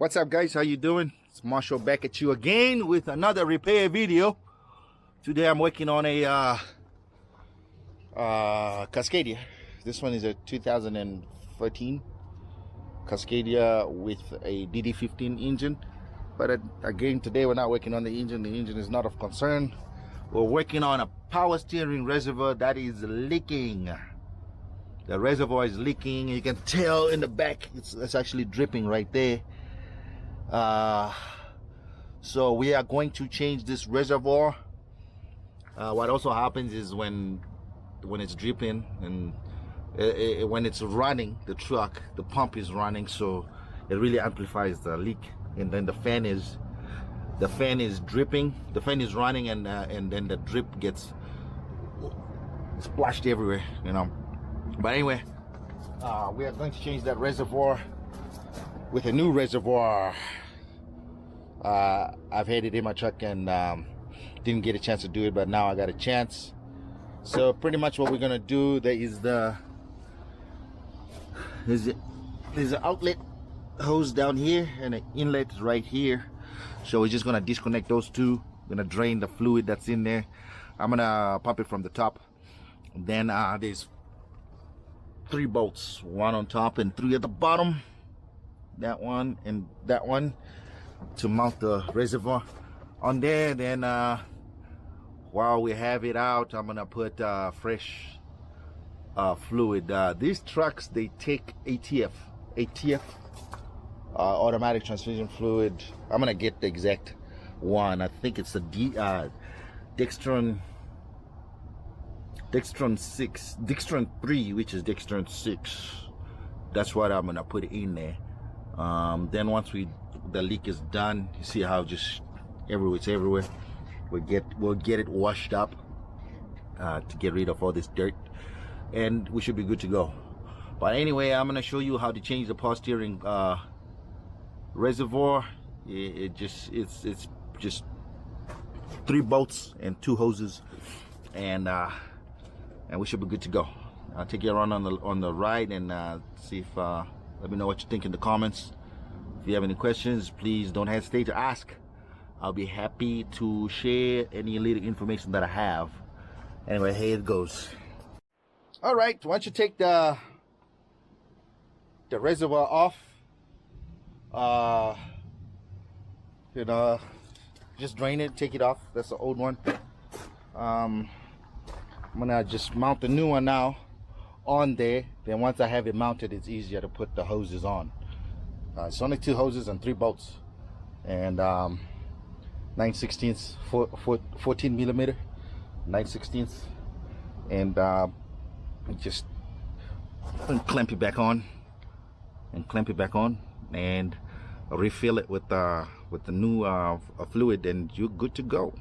What's up, guys? How you doing? It's Marshall back at you again with another repair video. Today I'm working on a Cascadia. This one is a 2013 Cascadia with a DD15 engine. But again, today we're not working on the engine. The engine is not of concern. We're working on a power steering reservoir that is leaking. The reservoir is leaking. You can tell in the back it's actually dripping right there. So we are going to change this reservoir. What also happens is when it's dripping and when it's running, the truck, the pump is running, so it really amplifies the leak. And then the fan is dripping, the fan is running, and then the drip gets splashed everywhere, you know. But anyway, we are going to change that reservoir with a new reservoir. I've had it in my truck and didn't get a chance to do it, but now I got a chance. So pretty much what we're gonna do, there's an outlet hose down here and an inlet right here. So we're just gonna disconnect those two. We're gonna drain the fluid that's in there. I'm gonna pump it from the top. Then there's 3 bolts, 1 on top and 3 at the bottom. That one and that one to mount the reservoir on there. Then while we have it out, I'm gonna put fresh fluid. These trucks, they take ATF automatic transmission fluid. I'm gonna get the exact one. I think it's the Dextron 3, which is Dextron 6. That's what I'm gonna put in there. Then once the leak is done, you see how just it's everywhere. We'll get it washed up to get rid of all this dirt, and we should be good to go. But anyway, I'm gonna show you how to change the power steering reservoir. It's just 3 bolts and 2 hoses, and we should be good to go. I'll take you around on the ride and see if let me know what you think in the comments. If you have any questions, please don't hesitate to ask. I'll be happy to share any little information that I have. Anyway, here it goes. All right, once you take the reservoir off, you know, just drain it, take it off. That's the old one. I'm gonna just mount the new one now on there. Then once I have it mounted, it's easier to put the hoses on. It's only 2 hoses and 3 bolts, and 9/16 14 millimeter 9/16, and just clamp it back on and refill it with the new fluid, and you're good to go.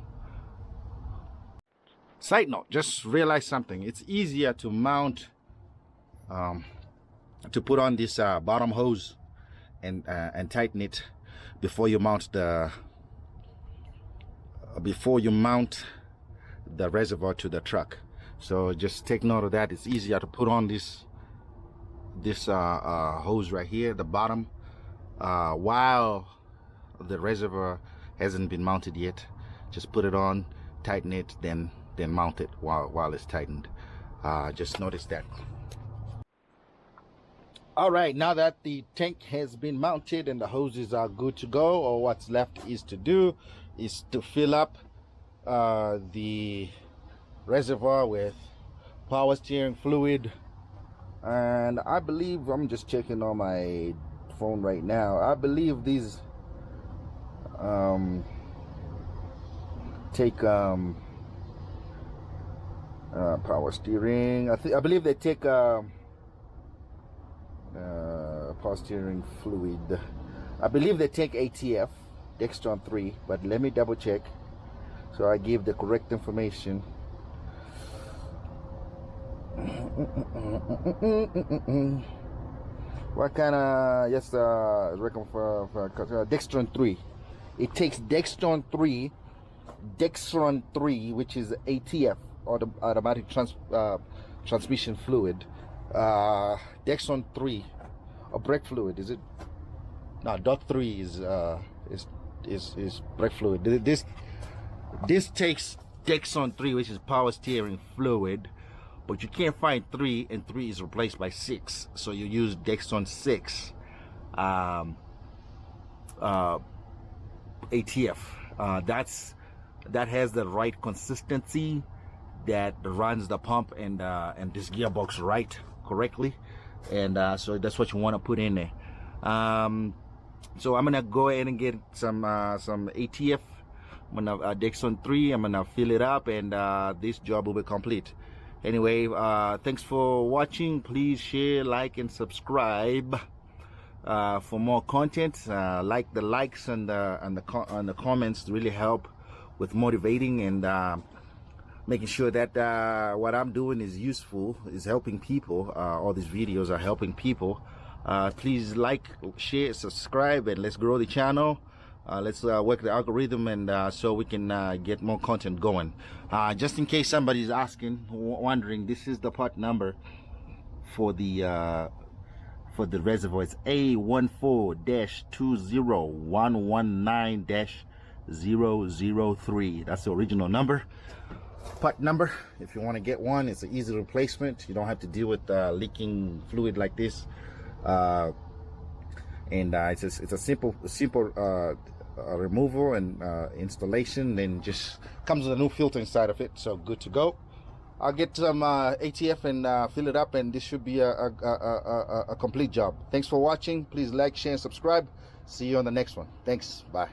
Side note, just realize something. It's easier to mount to put on this bottom hose and tighten it before you mount the reservoir to the truck. So just take note of that. It's easier to put on this hose right here at the bottom while the reservoir hasn't been mounted yet. Just put it on, tighten it, then mount it while it's tightened. Just notice that. All right, now that the tank has been mounted and the hoses are good to go, or what's left is to fill up the reservoir with power steering fluid. And I believe, I'm just checking on my phone right now, I believe these take power steering. I believe they take power steering fluid. I believe they take ATF Dextron 3, but let me double check so I give the correct information. What kind of, yes, reckon for Dextron 3. It takes Dextron 3, which is ATF, automatic transmission fluid. Dextron 3, or brake fluid, is it? No, dot 3 is brake fluid. This takes Dexon 3, which is power steering fluid, but you can't find 3, and 3 is replaced by 6, so you use Dexon 6 ATF. That has the right consistency, that runs the pump and this gearbox correctly, and so that's what you want to put in there. So I'm gonna go ahead and get some ATF. I'm gonna Dexon 3. I'm gonna fill it up, and this job will be complete. Anyway, thanks for watching. Please share, like, and subscribe for more content. Like the likes and the comments really help with motivating and making sure that what I'm doing is useful, is helping people. All these videos are helping people. Please like, share, subscribe, and let's grow the channel. Let's work the algorithm, and so we can get more content going. Just in case somebody's asking, wondering, this is the part number for the reservoir. It's A14-20119-003. That's the original number, part number. If you want to get one, it's an easy replacement. You don't have to deal with leaking fluid like this. And it's a simple removal and installation. Then just comes with a new filter inside of it, so good to go. I'll get some ATF and fill it up, and this should be a complete job. Thanks for watching. Please like, share, and subscribe. See you on the next one. Thanks. Bye.